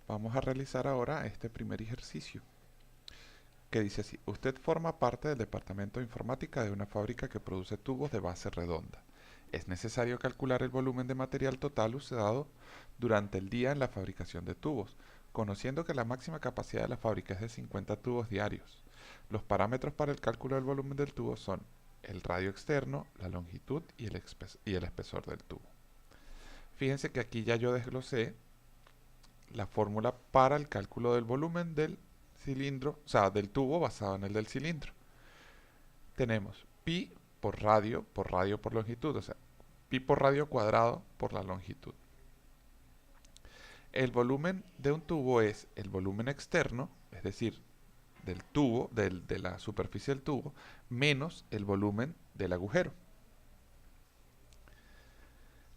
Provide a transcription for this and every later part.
Vamos a realizar ahora este primer ejercicio, que dice así: usted forma parte del departamento de informática de una fábrica que produce tubos de base redonda. Es necesario calcular el volumen de material total usado durante el día en la fabricación de tubos, conociendo que la máxima capacidad de la fábrica es de 50 tubos diarios. Los parámetros para el cálculo del volumen del tubo son el radio externo, la longitud y el espesor del tubo. Fíjense que aquí ya yo desglosé la fórmula para el cálculo del volumen del cilindro, o sea, del tubo basado en el del cilindro. Tenemos pi por radio por longitud, o sea, pi por radio cuadrado por la longitud. El volumen de un tubo es el volumen externo, es decir, del tubo, de la superficie del tubo, menos el volumen del agujero.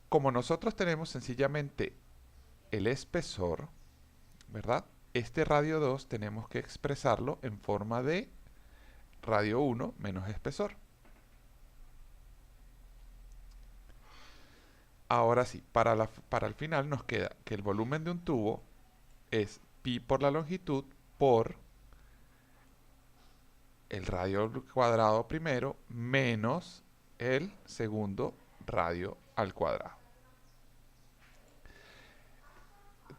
Como nosotros tenemos sencillamente el espesor, ¿verdad? Este radio 2 tenemos que expresarlo en forma de radio 1 menos espesor. Ahora sí, para el final nos queda que el volumen de un tubo es pi por la longitud por el radio cuadrado primero menos el segundo radio al cuadrado.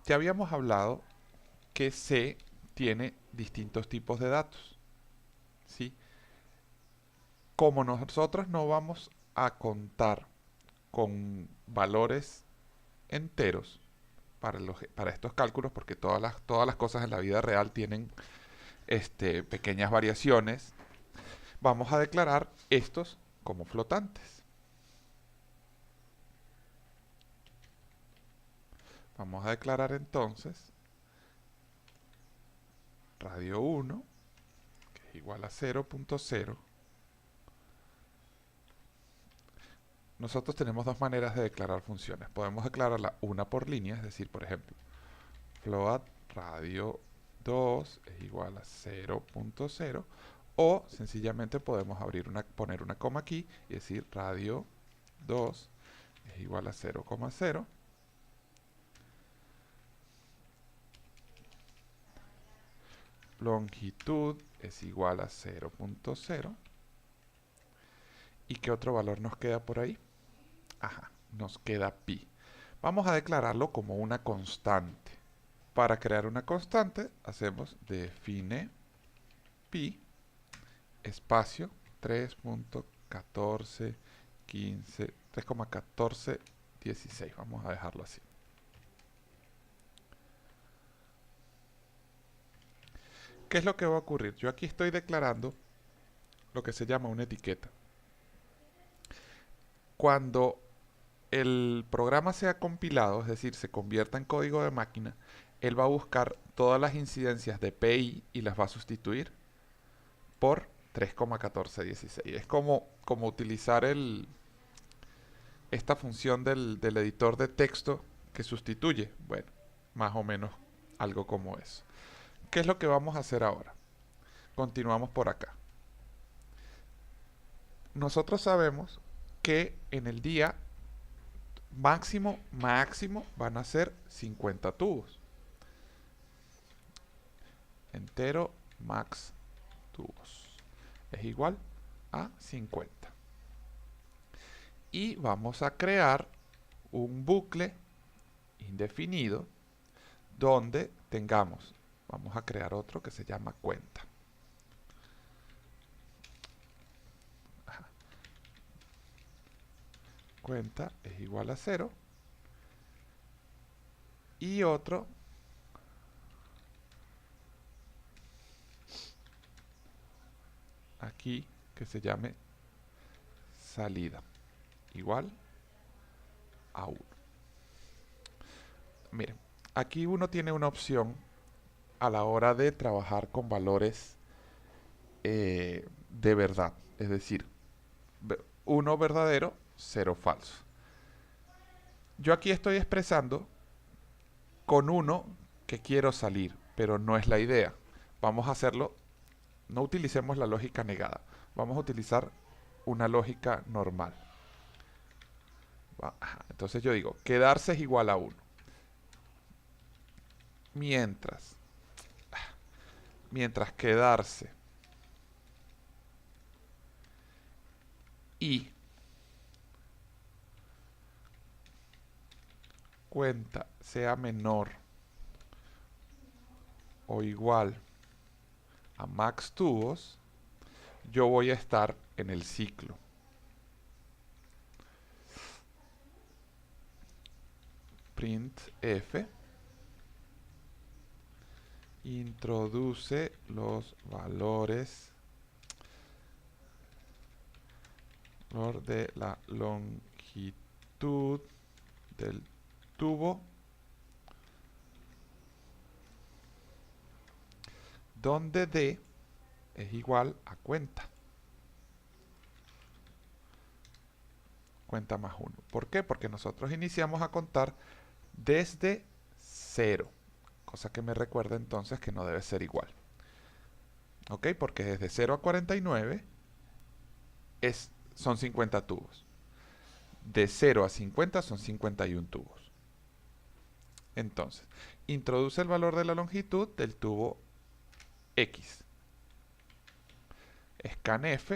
Ya habíamos hablado que C tiene distintos tipos de datos, ¿sí? Como nosotros no vamos a contar con valores enteros para estos cálculos, porque todas las cosas en la vida real tienen pequeñas variaciones, vamos a declarar estos como flotantes. Vamos a declarar entonces radio 1, que es igual a 0.0. Nosotros tenemos dos maneras de declarar funciones. Podemos declararla una por línea, es decir, por ejemplo, float radio 2 es igual a 0.0, o sencillamente podemos poner una coma aquí y decir radio 2 es igual a 0,0. Longitud es igual a 0.0. ¿Y qué otro valor nos queda por ahí? Ajá, nos queda pi. Vamos a declararlo como una constante. Para crear una constante, hacemos define pi espacio 3.1416. Vamos a dejarlo así. ¿Qué es lo que va a ocurrir? Yo aquí estoy declarando lo que se llama una etiqueta. Cuando el programa sea compilado, es decir, se convierta en código de máquina, él va a buscar todas las incidencias de PI y las va a sustituir por 3,1416. Es como utilizar esta función del editor de texto que sustituye. Bueno, más o menos algo como eso. ¿Qué es lo que vamos a hacer ahora? Continuamos por acá. Nosotros sabemos que en el día máximo van a ser 50 tubos. Entero max tubos es igual a 50. Y vamos a crear un bucle indefinido donde vamos a crear otro que se llama cuenta. Cuenta es igual a 0. Y otro aquí que se llame salida igual a 1. Miren, aquí uno tiene una opción a la hora de trabajar con valores de verdad, es decir, 1 verdadero, 0 falso. Yo aquí estoy expresando con 1 que quiero salir, pero no es la idea. Vamos a hacerlo, no utilicemos la lógica negada, vamos a utilizar una lógica normal. Entonces yo digo, quedarse es igual a 1. mientras quedarse y cuenta sea menor o igual a max tubos, yo voy a estar en el ciclo. Printf introduce los valores de la longitud del tubo donde D es igual a cuenta más 1. ¿Por qué? Porque nosotros iniciamos a contar desde 0, cosa que me recuerda entonces que no debe ser igual. ¿Ok? Porque desde 0 a 49 son 50 tubos. De 0 a 50 son 51 tubos. Entonces, introduce el valor de la longitud del tubo X. Scanf,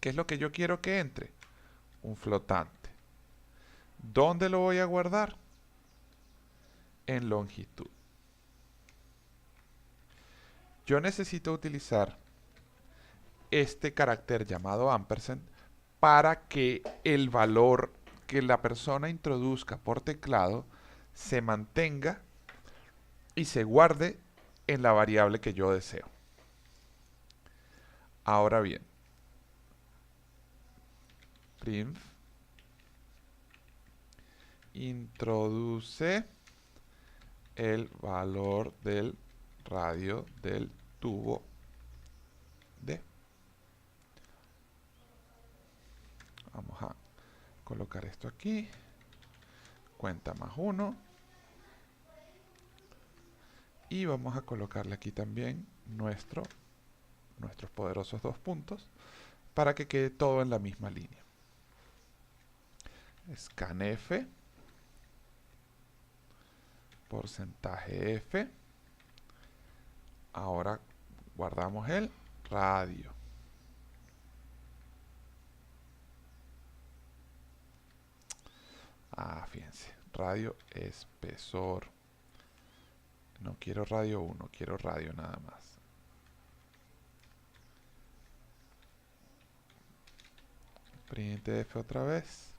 ¿qué es lo que yo quiero que entre? Un flotante. ¿Dónde lo voy a guardar? En longitud. Yo necesito utilizar este carácter llamado ampersand para que el valor que la persona introduzca por teclado se mantenga y se guarde en la variable que yo deseo. Ahora bien, print introduce el valor del radio del tubo D. Vamos a colocar esto aquí. Cuenta más 1. Y vamos a colocarle aquí también nuestros poderosos 2 puntos para que quede todo en la misma línea. Scanf, porcentaje F. Ahora guardamos el radio. Fíjense, radio espesor. No quiero radio 1, quiero radio nada más. Printf otra vez.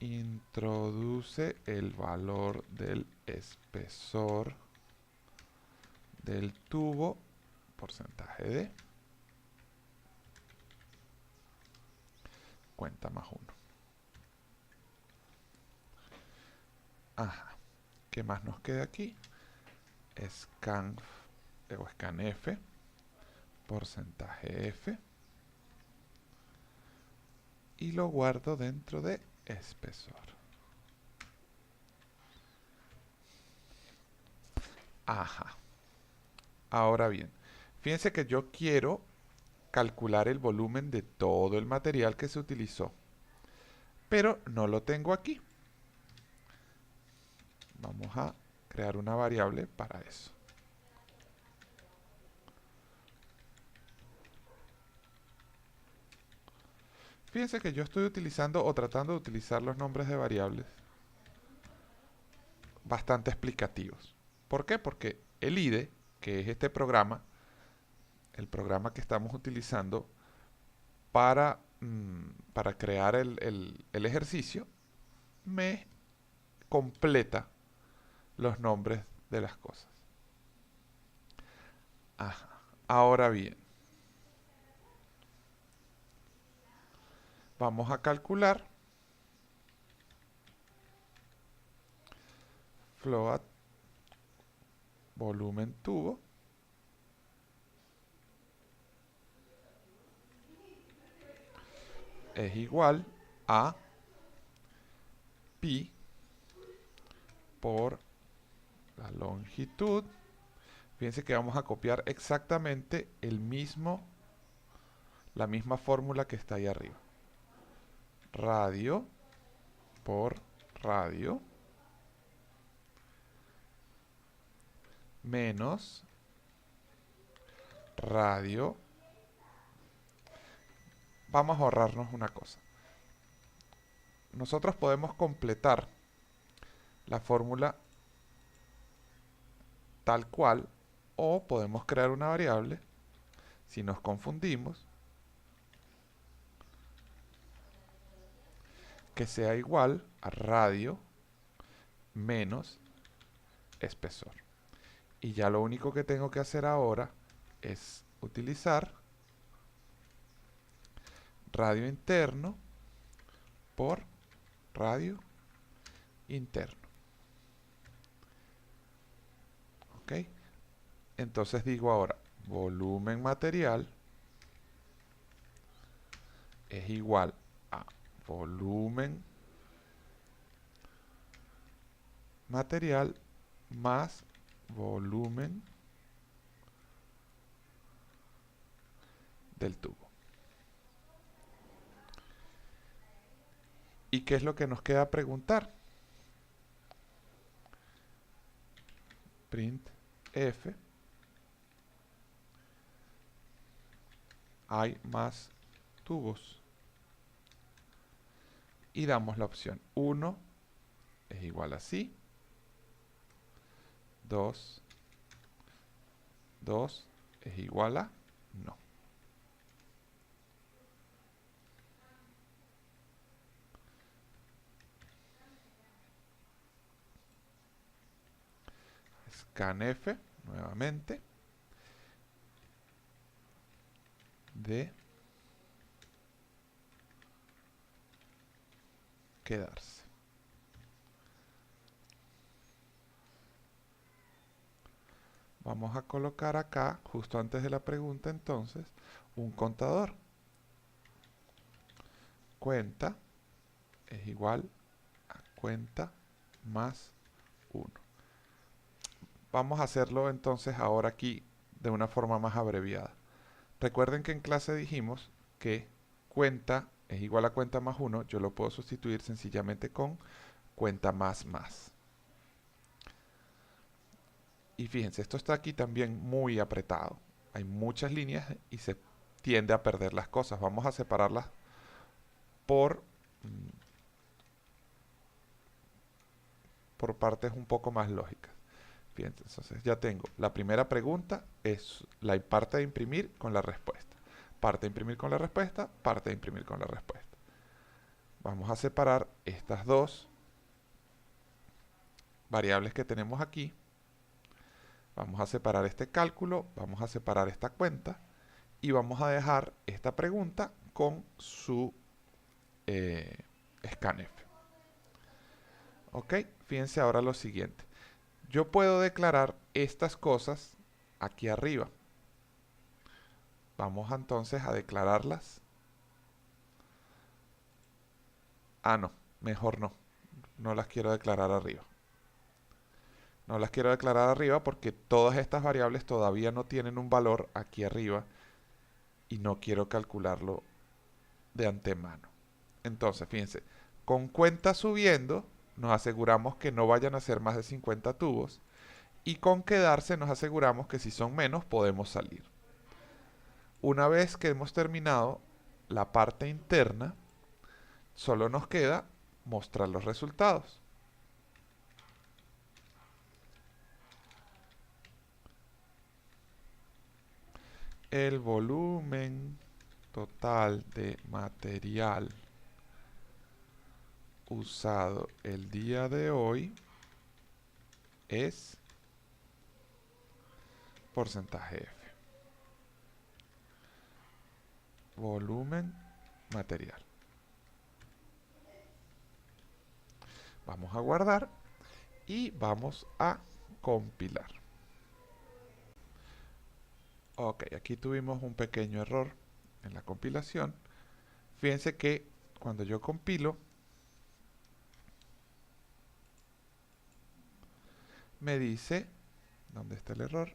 Introduce el valor del espesor del tubo, porcentaje de cuenta más 1. Ajá. ¿Qué más nos queda aquí? Scanf o scanf, porcentaje F. Y lo guardo dentro de espesor. Ajá. Ahora bien, fíjense que yo quiero calcular el volumen de todo el material que se utilizó, pero no lo tengo aquí. Vamos a crear una variable para eso. Fíjense que yo estoy utilizando o tratando de utilizar los nombres de variables bastante explicativos. ¿Por qué? Porque el IDE, que es este programa, el programa que estamos utilizando para crear el ejercicio, me completa los nombres de las cosas. Ajá. Ahora bien, vamos a calcular float volumen tubo es igual a pi por la longitud. Fíjense que vamos a copiar exactamente la misma fórmula que está ahí arriba. Radio por radio menos radio. Vamos a ahorrarnos una cosa. Nosotros podemos completar la fórmula tal cual o podemos crear una variable si nos confundimos que sea igual a radio menos espesor. Y ya lo único que tengo que hacer ahora es utilizar radio interno por radio interno. ¿Ok? Entonces digo ahora, volumen material es igual a volumen material más volumen del tubo. ¿Y qué es lo que nos queda preguntar? Print f, hay más tubos. Y damos la opción 1 es igual a sí, 2 es igual a no. Scanf nuevamente de quedarse. Vamos a colocar acá, justo antes de la pregunta entonces, un contador. Cuenta es igual a cuenta más 1. Vamos a hacerlo entonces ahora aquí de una forma más abreviada. Recuerden que en clase dijimos que cuenta es igual a cuenta más 1. Yo lo puedo sustituir sencillamente con cuenta más más. Y fíjense, esto está aquí también muy apretado. Hay muchas líneas y se tiende a perder las cosas. Vamos a separarlas por partes un poco más lógicas. Fíjense, entonces ya tengo la primera pregunta, es la parte de imprimir con la respuesta. Parte de imprimir con la respuesta, parte de imprimir con la respuesta. Vamos a separar estas dos variables que tenemos aquí. Vamos a separar este cálculo, vamos a separar esta cuenta y vamos a dejar esta pregunta con su scanf. Ok, fíjense ahora lo siguiente. Yo puedo declarar estas cosas aquí arriba. Vamos entonces a declararlas. Ah, no, mejor no. No las quiero declarar arriba. No las quiero declarar arriba porque todas estas variables todavía no tienen un valor aquí arriba y no quiero calcularlo de antemano. Entonces, fíjense, con cuenta subiendo nos aseguramos que no vayan a ser más de 50 tubos y con quedarse nos aseguramos que si son menos podemos salir. Una vez que hemos terminado la parte interna, solo nos queda mostrar los resultados. El volumen total de material usado el día de hoy es porcentaje F. Volumen material. Vamos a guardar y vamos a compilar. Ok, aquí tuvimos un pequeño error en la compilación. Fíjense que cuando yo compilo, me dice, ¿dónde está el error?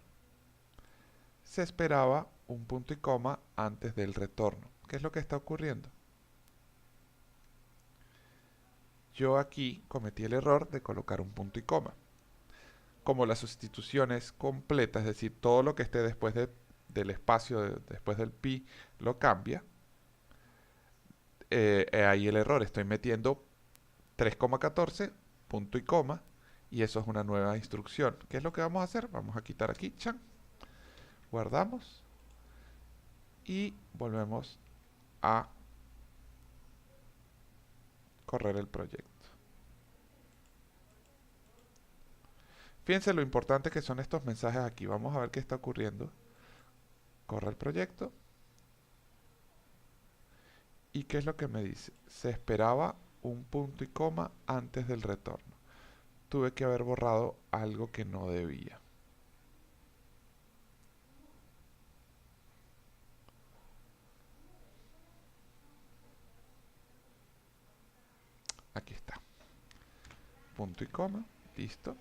Se esperaba un punto y coma antes del retorno. ¿Qué es lo que está ocurriendo? Yo aquí cometí el error de colocar un punto y coma. Como la sustitución es completa, es decir, todo lo que esté después del espacio, después del pi, lo cambia, ahí el error. Estoy metiendo 3,14, punto y coma, y eso es una nueva instrucción. ¿Qué es lo que vamos a hacer? Vamos a quitar aquí, chan, guardamos y volvemos a correr el proyecto. Fíjense lo importante que son estos mensajes aquí. Vamos a ver qué está ocurriendo. Corre el proyecto. ¿Y qué es lo que me dice? Se esperaba un punto y coma antes del retorno. Tuve que haber borrado algo que no debía. Aquí está. Punto y coma. Listo.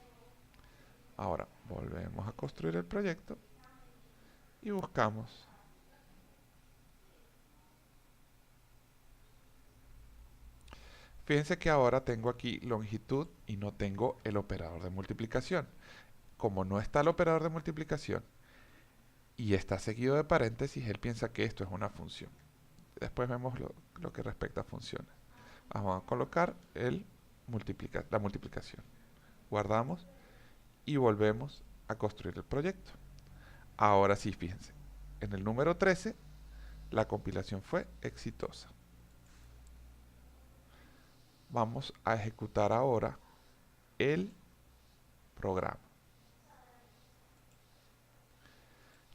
Ahora volvemos a construir el proyecto y buscamos. Fíjense que ahora tengo aquí longitud y no tengo el operador de multiplicación. Como no está el operador de multiplicación y está seguido de paréntesis, él piensa que esto es una función. Después vemos lo que respecta a funciones. Vamos a colocar la multiplicación. Guardamos y volvemos a construir el proyecto. Ahora sí, fíjense. En el número 13, la compilación fue exitosa. Vamos a ejecutar ahora el programa.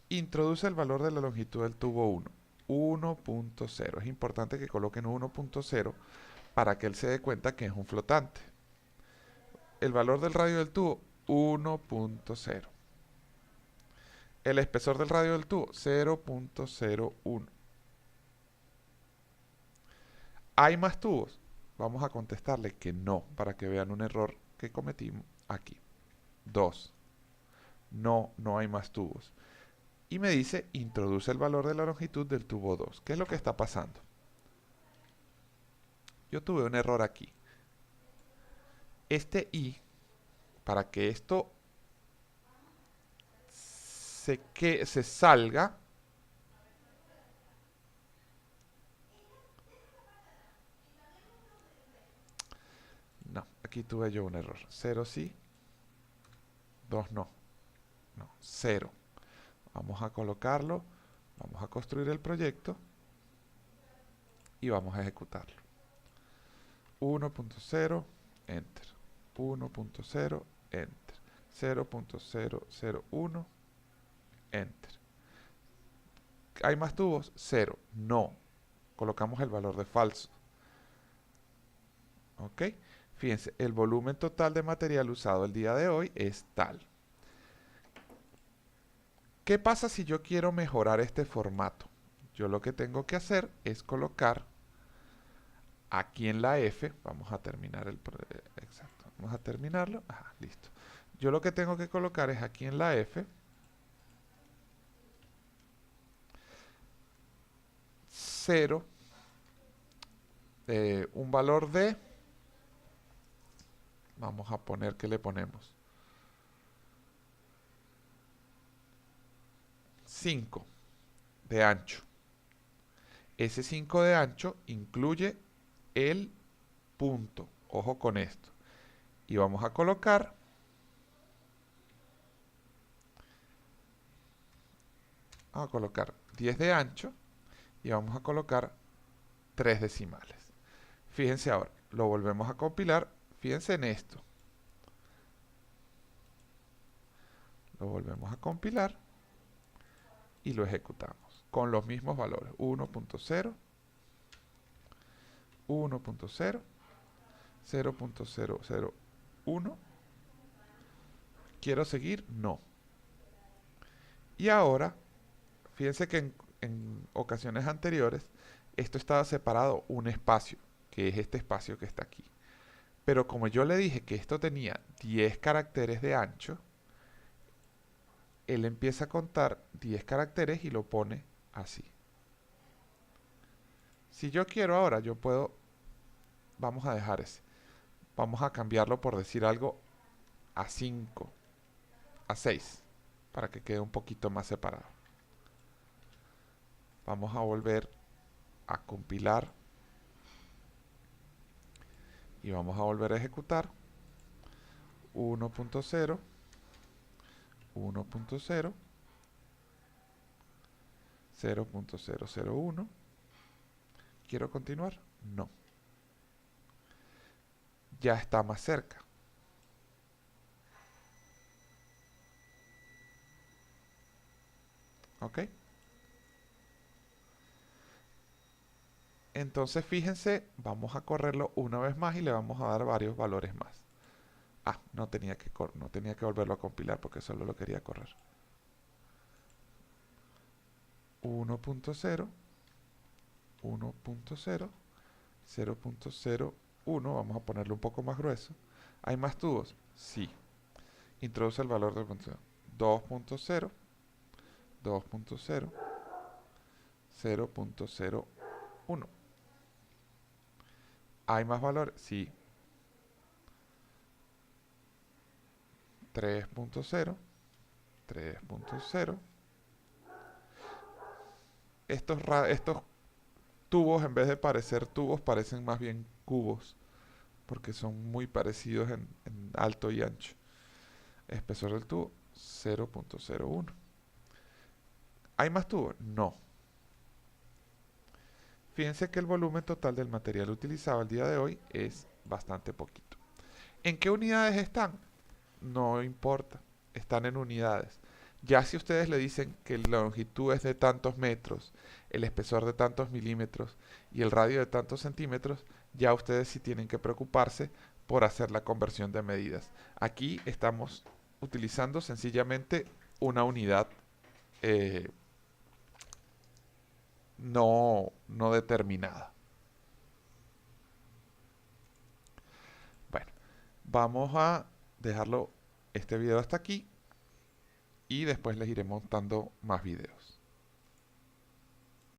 Introduce el valor de la longitud del tubo 1. 1.0. Es importante que coloquen 1.0 para que él se dé cuenta que es un flotante. El valor del radio del tubo, 1.0. El espesor del radio del tubo, 0.01. ¿Hay más tubos? Vamos a contestarle que no, para que vean un error que cometimos aquí. 2. No, no hay más tubos. Y me dice, introduce el valor de la longitud del tubo 2. ¿Qué es lo que está pasando? Yo tuve un error aquí. Este i, para que esto se salga, no, aquí tuve yo un error. 0 sí, 2 no. No, 0. Vamos a colocarlo, vamos a construir el proyecto y vamos a ejecutarlo. 1.0, enter. 1.0, enter. 0.001, enter. ¿Hay más tubos? 0. No. Colocamos el valor de falso. ¿Ok? Fíjense, el volumen total de material usado el día de hoy es tal. ¿Qué pasa si yo quiero mejorar este formato? Yo lo que tengo que hacer es colocar aquí en la F, vamos a terminar exacto, vamos a terminarlo, listo. Yo lo que tengo que colocar es aquí en la F 0, un valor de, vamos a poner, ¿qué le ponemos? 5 de ancho. Ese 5 de ancho incluye el punto. Ojo con esto. Y vamos a colocar vamos a colocar 10 de ancho y vamos a colocar 3 decimales. Fíjense ahora, lo volvemos a compilar. Fíjense en esto. Lo volvemos a compilar y lo ejecutamos con los mismos valores. 1.0, 1.0, 0.001. ¿Quiero seguir? No. Y ahora, fíjense que en ocasiones anteriores esto estaba separado un espacio, que es este espacio que está aquí. Pero como yo le dije que esto tenía 10 caracteres de ancho, él empieza a contar 10 caracteres y lo pone así. Si yo quiero ahora, yo puedo, vamos a dejar ese, vamos a cambiarlo por decir algo a 5. a 6 para que quede un poquito más separado. Vamos a volver a compilar y vamos a volver a ejecutar 1.0, 1.0, 0.001. ¿Quiero continuar? No. Ya está más cerca. ¿Ok? Entonces fíjense, vamos a correrlo una vez más y le vamos a dar varios valores más. Ah, no tenía que volverlo a compilar porque solo lo quería correr. 1.0, 1.0, 0.01, vamos a ponerlo un poco más grueso. ¿Hay más tubos? Sí. Introduce el valor del punto 2.0, 2.0, 0.01. ¿Hay más valores? Sí. 3.0, 3.0. Estos tubos, en vez de parecer tubos, parecen más bien cubos, porque son muy parecidos en alto y ancho. Espesor del tubo, 0.01. ¿Hay más tubos? No. Fíjense que el volumen total del material utilizado el día de hoy es bastante poquito. ¿En qué unidades están? No importa, están en unidades. Ya si ustedes le dicen que la longitud es de tantos metros, el espesor de tantos milímetros y el radio de tantos centímetros, ya ustedes sí tienen que preocuparse por hacer la conversión de medidas. Aquí estamos utilizando sencillamente una unidad no determinada. Bueno, vamos a dejarlo este video hasta aquí y después les iré montando más videos.